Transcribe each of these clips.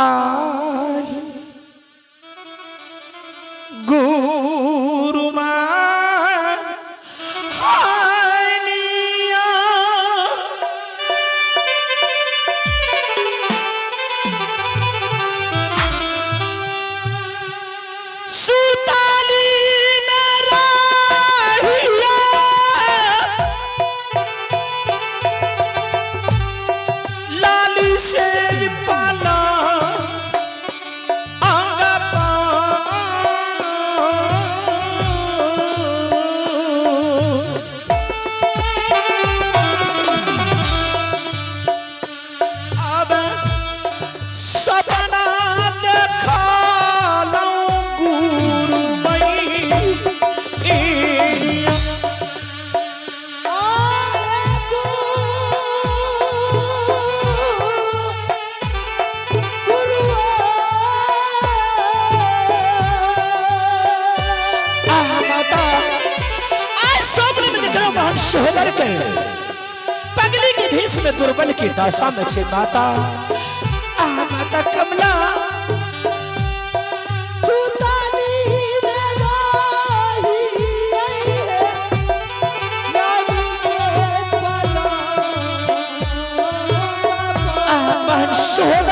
आही गुरु शोहर के पगली के भेष में दुर्बल की दशा में छे माता माता कमला शोहर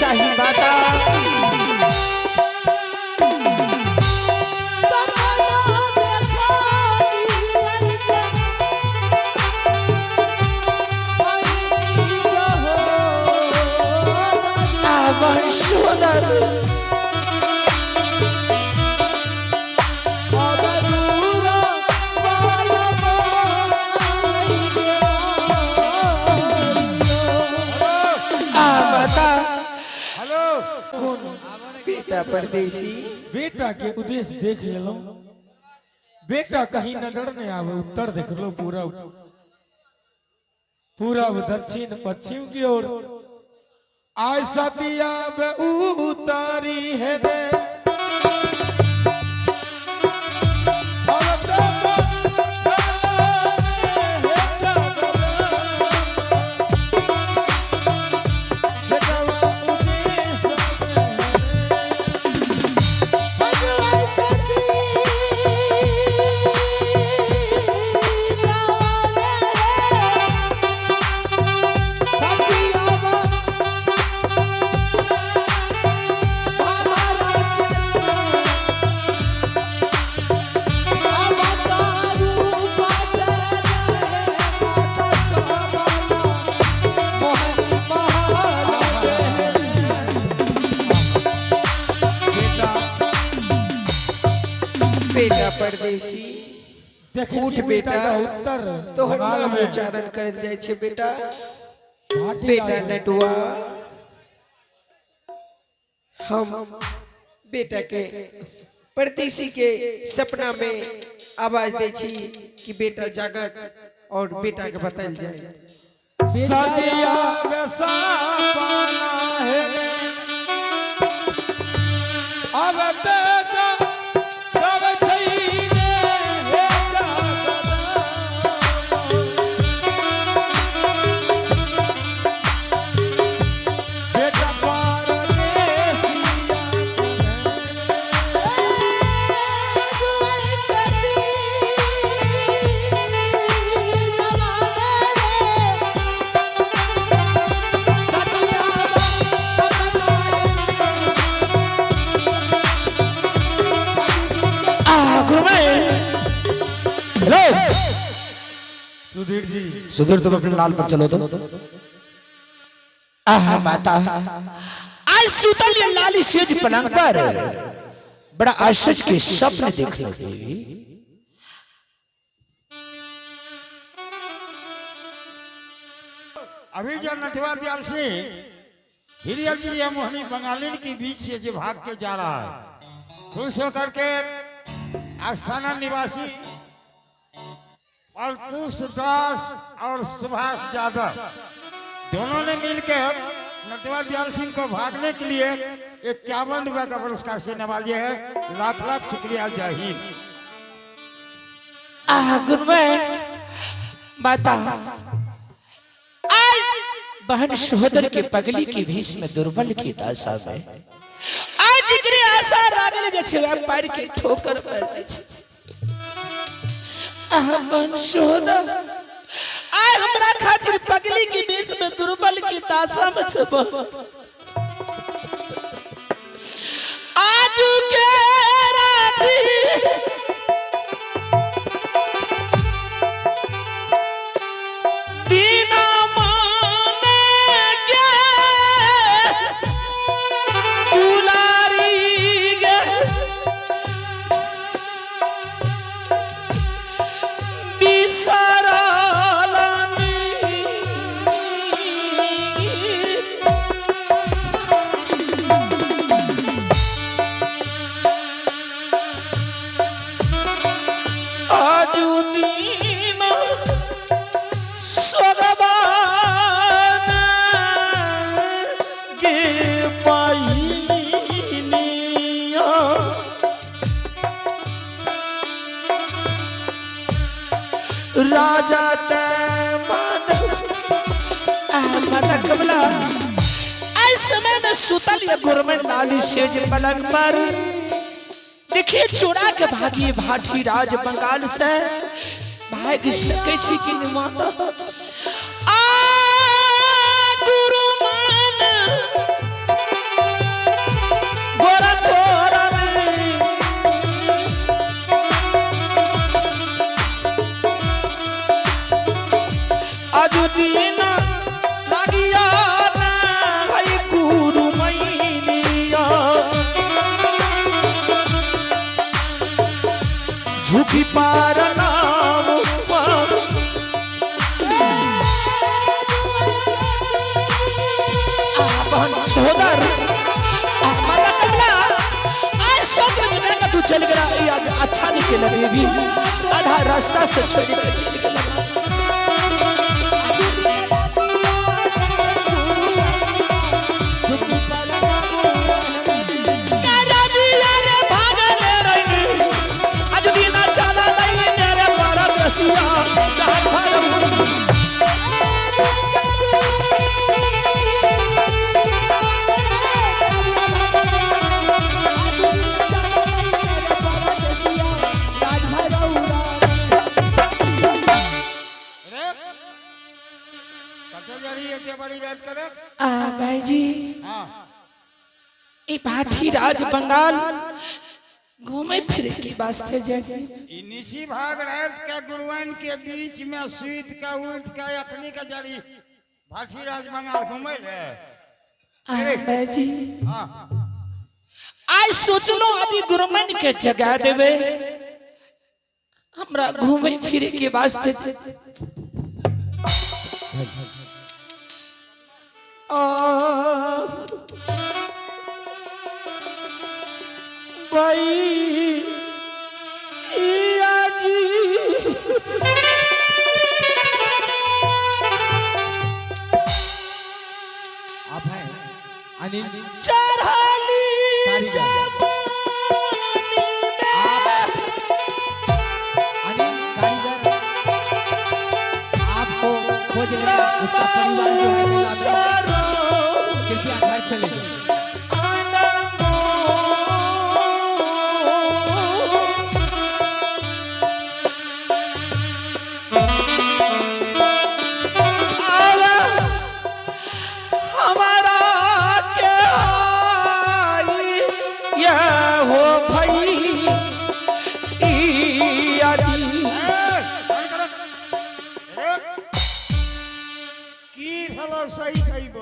चाहिए माता परदेसी बेटा के उद्देश्य देख ले लो। बेटा कहीं नजर नहीं आवे, उत्तर देख लो पूरा पूरब दक्षिण पश्चिम की ओर। आज सदिया उतारी है ने परदेसी उठ बेटा उत्तर तोहर नाम उच्चारण कर जाय छे बेटा बेटा नटुआ हम बेटा के परदेसी के सपना में आवाज दे छी कि बेटा जागत और बेटा के बताइल जाए सदिया बेसा पाना है अब तेजा सुधीर जी सुधीर तुम अपने लाल पर चलो तो। आहा माता, आज सुतल ये लाली सेज पलंग पर बड़ा आश्चर्य के स्वप्न देख लो देवी। अभी जो नटवा दयाल सिंह हिरियल जी मोहनी बंगालिन के बीच से जो भाग के जा रहा है, खुश होकर के आस्थाना निवासी और तुलसीदास और सुभाष यादव दोनों ने मिलकर नटवा दयाल सिंह को भागने के लिए 51 रुपए का पुरस्कार से नवाजे है। लाख लाख शुक्रिया, जय हिंद। गुरुमैन माता, आज बहन सहोदर के पगली के भीष में दुर्बल की दशा में आज जिगरे आशा लागल जे छै पैर के ठोकर पर छै। बहन सहोदर आज हमरा खातिर पगली के बीच में दुर्बल की दशा में छब। आज के राती राजा माता कमला इस समय में सुतल ये गुरमन लाली सेज पलंग पर देखिए चुरा के भागी भाटी राज बंगाल से भाग सके छी कि माता। आ गुरुमन गोरा गोरा दिन लागिया भाई गुरु मैया झुकी पार नाम सहोदर माता कमला आज सब जगह का तू चल गया अच्छा निकल लगेगी आधा रास्ता से छोड़ के चल गया। भाई जी भाटी राज बंगाल घूमे फिरे के वास्ते जाए निशी भाग रात का गुरुवान के बीच में सूत का उठ का अखनी का जड़ी भाटी राज बंगाल घूमे भाई जी आज सोचलो अभी गुरुमन के जगह देवे हमरा घूमे फिरे के वास्ते भाई आप हैं अनिल चढ़ाली अनिल कारीगर आपको खोज रहे हैं, उसका परिवार जो है मिला में कृपया घर चले जाएं।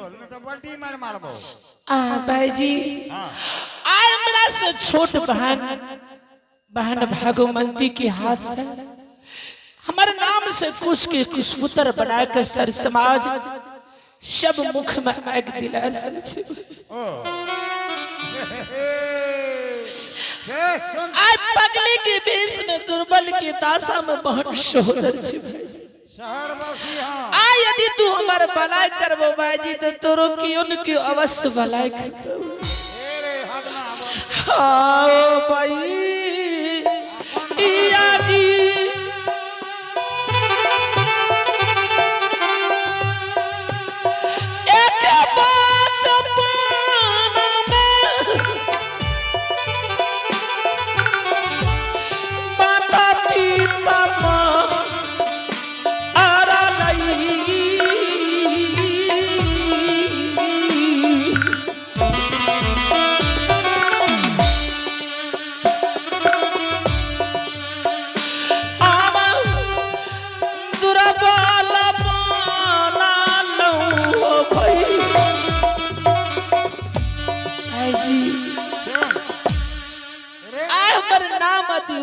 बोल नहीं तो बल्टी मार मारबो। भाईजी आज मेरा से छोट बहन भागवंती के हाथ से हमारे नाम से कुछ के कुशपुत्र बना कर सर समाज सब मुख में आग दिला रहे छे। आज पगले के बेस में दुर्बल के दासा में बहन सोहर छे। शहरवासी हां आ यदि तू हमार भलाई करबो बाजी तो तोरो कियोन के अवश्य भलाई करतो। तेरे हगना हां भाई इया जी एक बात पाना में माता पिता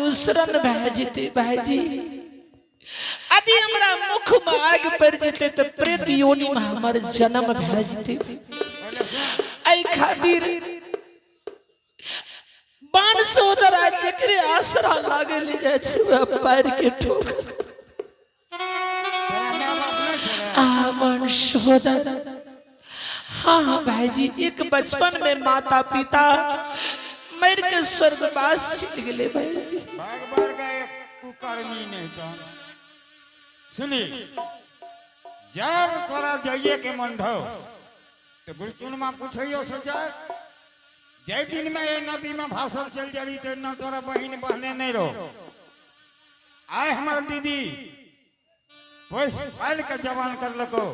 उसरन भाजते भाजी यदि हमरा मुख में आग पड़ जेते तो प्रेत योनि में हमर जन्म भाजते। आई खातिर बाण सोदर आज जकरे आसरा लागे ले जाय छै पैर के ठोकर। बाण सोदर हाँ भाईजी एक बचपन में माता पिता मर के स्वर्गवास चल गए भाई। भगवान का एक कुकर्मी नहीं तो सुनी जब तोरा जाइए के मन हो तो गुरुचुन में पूछियो से जाए जय दिन में ये नदी में भाषण चल जारी तो न तोरा बहन बहने नहीं रहो। आए हमार दीदी पैस फाइल के जवान कर लको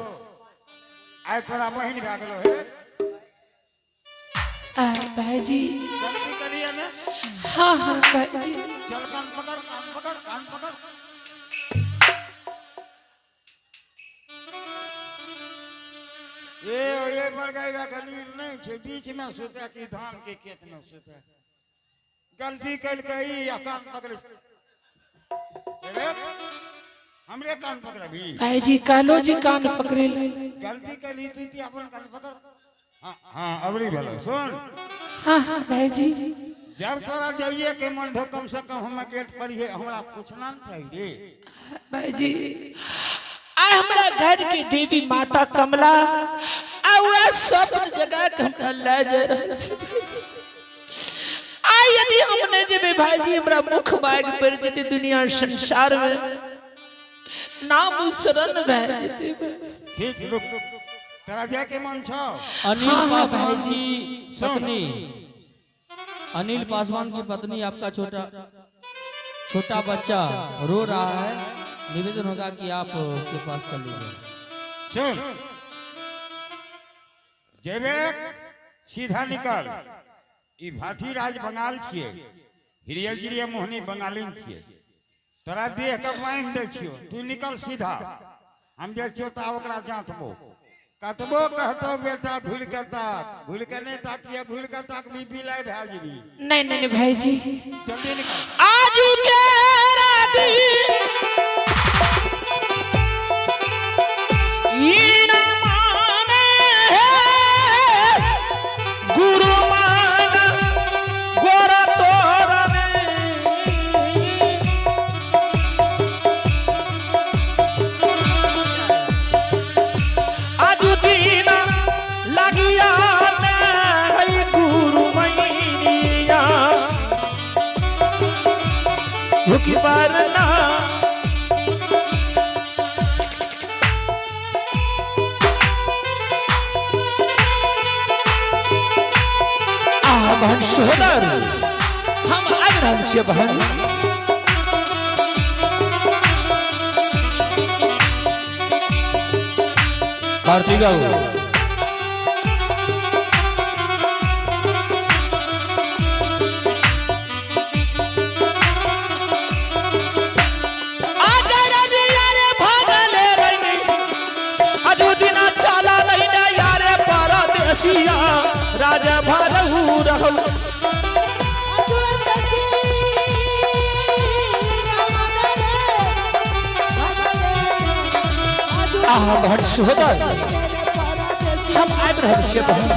आए तोरा बहन भागलो है भाईजी गलती करिए ना। हाँ हाँ भाईजी चल कान पकड़ कान पकड़ कान पकड़। ये बढ़ गई गलील नहीं छे बीच में सोचा कि धान के खेत में सोचा गलती कल गई या कान पकड़ हमरे कान पकड़ भी भाईजी कालो जी कान पकड़े ले गलती कली थी अपन कान पकड़। हाँ हाँ अबड़ी भलो सुन। हाँ हाँ भाईजी जब तोरा जाइए के मन हो कम से कम हम गेट पर ही हमरा पूछना चाहिए भाईजी आ हमरा घर के देवी माता कमला आ वह सब जगह हमरा ले जा रहल छै। आ यदि हमने जेबे भाईजी हमरा मुख मांग पर जेते दुनिया संसार में नाम शरण भए जेते। ठीक रुक तेरा जाके मन छो। अनिल पासवान की पत्नी अनिल पासवान की पत्नी आपका छोटा बच्चा रो रहा है, निवेदन होगा कि आप उसके पास चले जाए। सुन जेबे सीधा निकल ई भाटी राज बंगाल छिए हिरियगिरिया मोहनी बंगालीन छिए तोरा देह के बांध दे छियो तू निकल सीधा हम जे छियो ता ओकरा जांचबो कतबो कहतो बेटा भूल के नहीं ताकिए भूल के ताक भी बिलाई भए जेबी। नहीं नहीं भाईजी जल्दी निकल आज के राती ये न माने है गुरु मान गोरा तोरा आज दिन लगिया है गुरु मैनिया भूखी पारना बहन सोहर हम आबि रहल छियै बहन। कार्तिका यारे भागले रही अजू दिना चाला लईना यारे राजा भरऊ रहू आहा भट्ट होदर हम आब रहल छियै बहन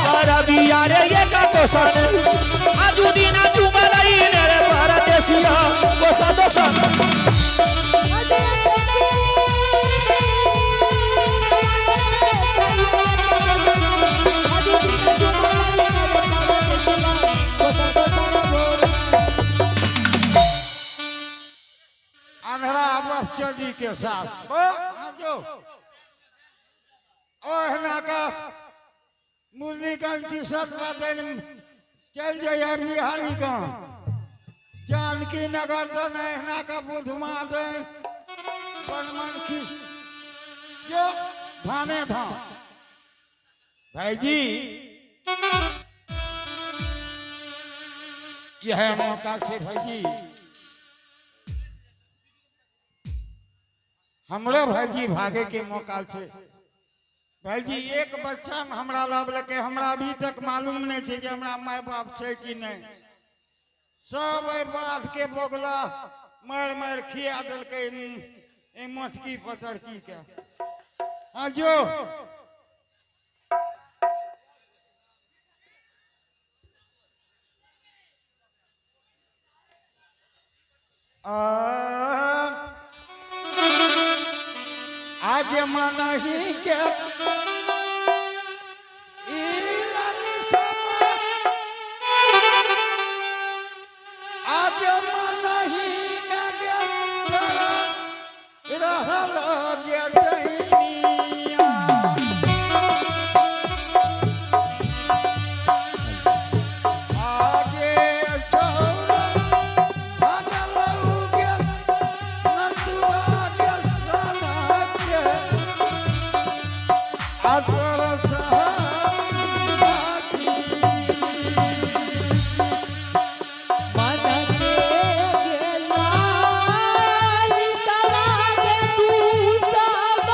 करबिया रे ये का दोसन आजू दिन आजू मलाई रे परदेसिया कोसा दोसन अंधरा अवस्थी जी के साथ जो ओहना का मुरली का टी-शर्ट बदल चल जाइए बिहारी गाँव जानकी नगर तो नहना का बुधमा दे बनमन की जो धाने धाम भाई जी यह मौका से भाई जी हमरो भाई जी भागे के मौका से भाई जी एक बच्चा हमरा लाभ लगे हमरा अभी तक मालूम नहीं है कि हमरा माय बाप है कि नहीं सब बात के बोगला मार मार खिया दिल के मोटकी पतरकी के हाँ जो आज मन ही के आज मन ही रहल गेटैनिया आगे छौरा भागलौ गे नंदुआ के सना के आदर सहबाती मन के गेला लितवा दे तू सब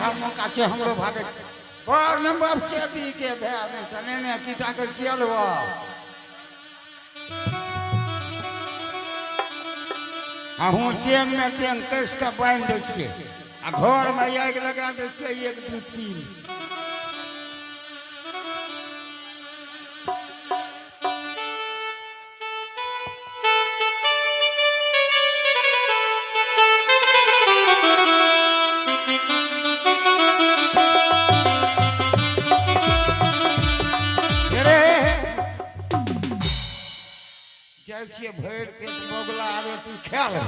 हम मौका छे हमरो भागे बड़ नंबर खेती के भे नहीं तने ने कीटा के छियल बा अहूँ टेंग में टेंग कस के बांध दे छिए आ घर में आग लगा दे छिए 1 2 3 छिए भर पेट बगुला रोटी खा ले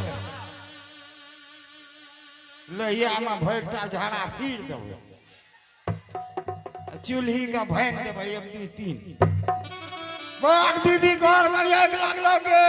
लहिया में भरटा झाड़ा फिर देबे चूल्ही का भांग देबे 1 2 3 बाग दीदी घर में आग लागलो के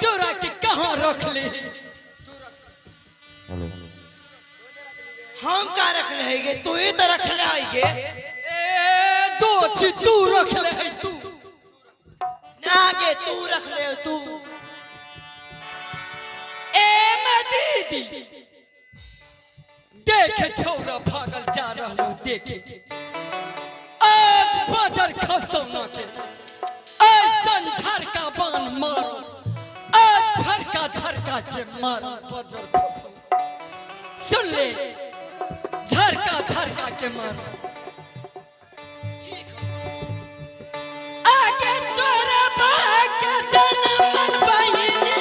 चोरा के कहाँ रख ले हम का रख ले तू ही तो रख ले दो तू रख ले तू नागे तू रख ले तू मैं दीदी देख छोरा भागल जा रहा देखे आज बाजार खसौना के झरका बान मारो झरका झरका के मारो बजर खसम सुन ले झरका झरका के मारो आगे चोरा भाग के जनमन बहिनी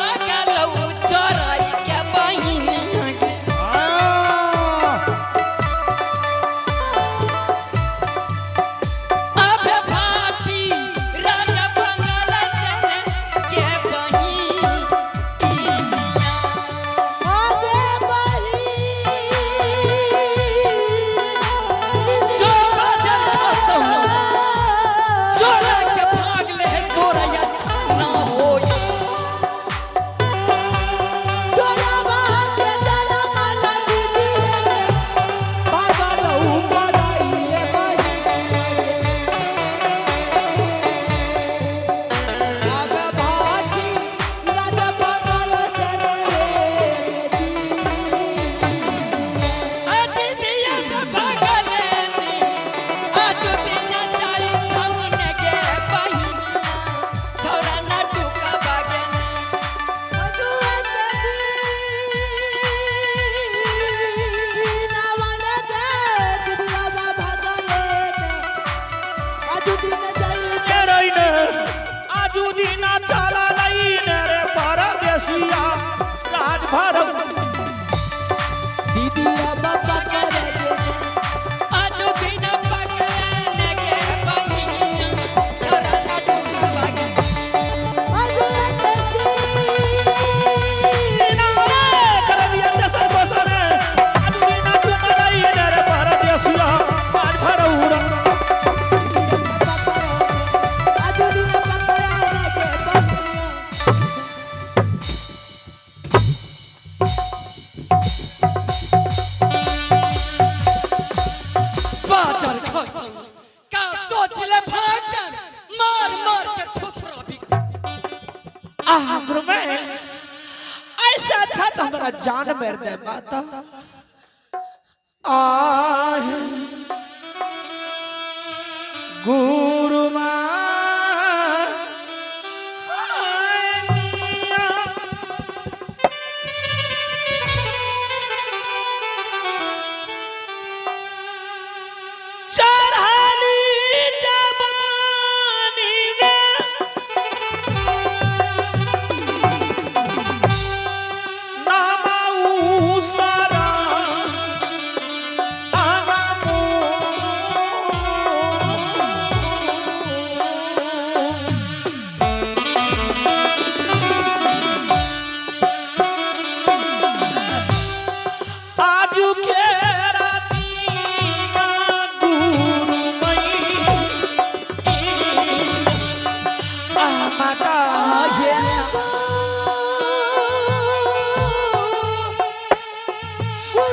आगे लऊ चोराई के बहिनी आगे राज भरम दीदी बाबा करे आज दिन पकड़ने के बहिनिया छोरा ना टूका भागे आज ना कर दिया दसर बसरे आज दिन टूका नहीं रे परदेसिया राज भरम आज दिन पकड़ने के ऐसा अच्छा तो हमारा जान मेर दे माता आहे गुरु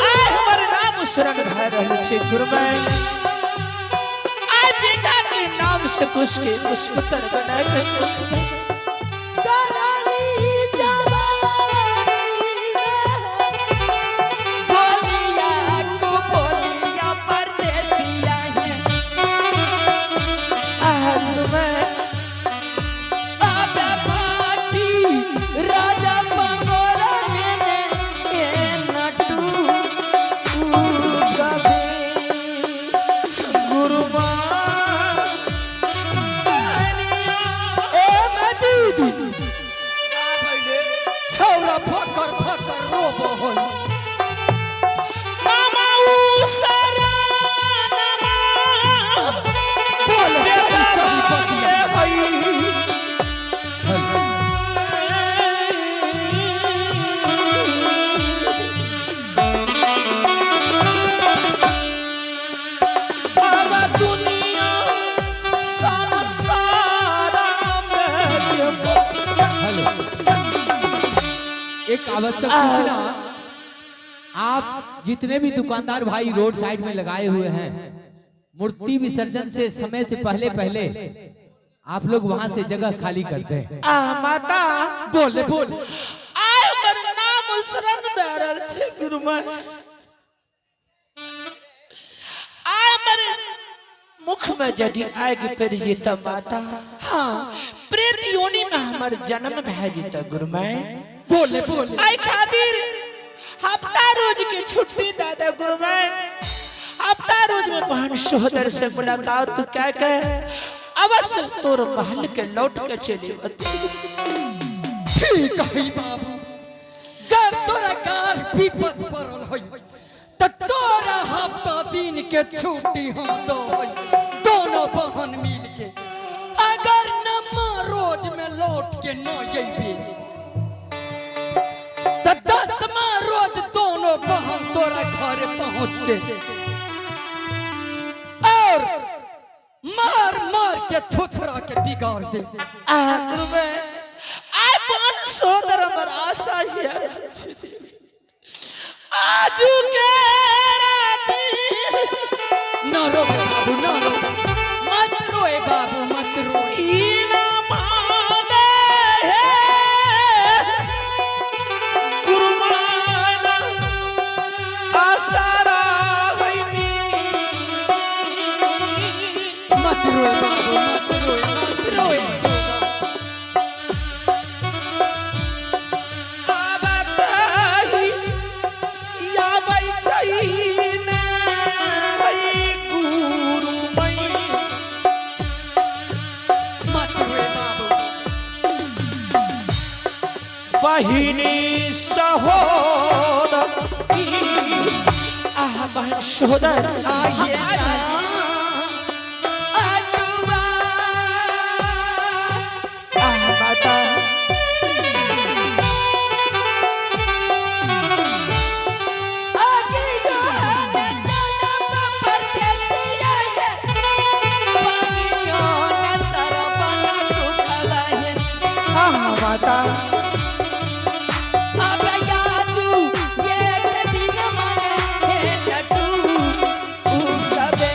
आय हमर नाम शरण भय रहल छै गुरुमैन आय बेटा के नाम से कुछ के पुष्पतर बना के मुख में एक आवश्यक सूचना, आप जितने भी दुकानदार भाई रोड साइड में लगाए हुए हैं, मूर्ति विसर्जन से समय से पहले पहले आप लोग वहां से जगह खाली करते हैं। माता बोले बोल आय हमर नाम शरण बैरल छै गुरुमैन आय हमर मुख में यदि आग पड़ जेता माता हाँ प्रेत योनि में हमर जन्म भै जेता गुरुमैन बोले बोले आई खातिर हफ्ता रोज के छुट्टी दादा गुरुमैन हफ्ता रोज में बहन सहोदर से मुलाकात क्या अवश्य तोर महल के लौट के चले ठीक है बाबू, जब तोरा कार विपद पड़ल होई त तोरा हफ्ता दिन के छुट्टी हम दो दोनों बहन मिल के, अगर नमा रोज में लौट के न अइबे त 10वां रोज दोनों बहन तोरा घर पहुंच के और मार मार के थुथरा के बिगाड़ दे। गुरुमैन आय बहन सहोदर हमर आशा है आजू के राती ना रो बाबू ना रो, मत रोए बाबू मत रोए। ना माने है गुरुमैन आशा राहिनी मत रोए बाबू मत रोए बाबा ताही या बैचैन है गुरुमैन मत रोए बाबू। बहिनी सहोदर बहन सहोदर आइए अटुआ माता आगिया न जन्म परदेसिया है, पानिया न सरबन टुकला है। माता अब याजू एक दिन मन है टटू कबे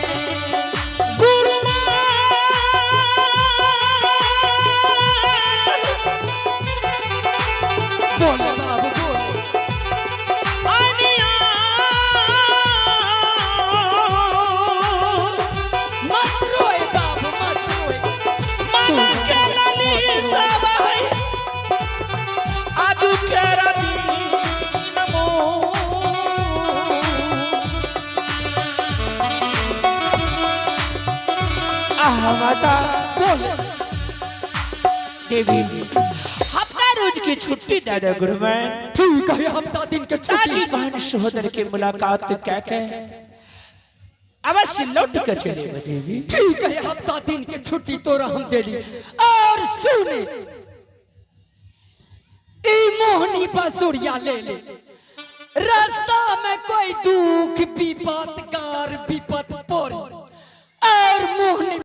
बोल बाबू बोल। मत रोए बाबू मत रोए। माता बोल देवी हफ्ता रोज की छुट्टी दादा गुरुमैन ठीक है, हफ्ता दिन के ताकि छुट्टी बहन सहोदर की मुलाकात क्या अवश्य लौट के चले देवी। ठीक है, हफ्ता दिन के छुट्टी तोरा हम देली। और सुने ई मोहनी बांसुरिया ले ले, रास्ता में कोई दुख विपत कार विपत पड़ी और मोहनी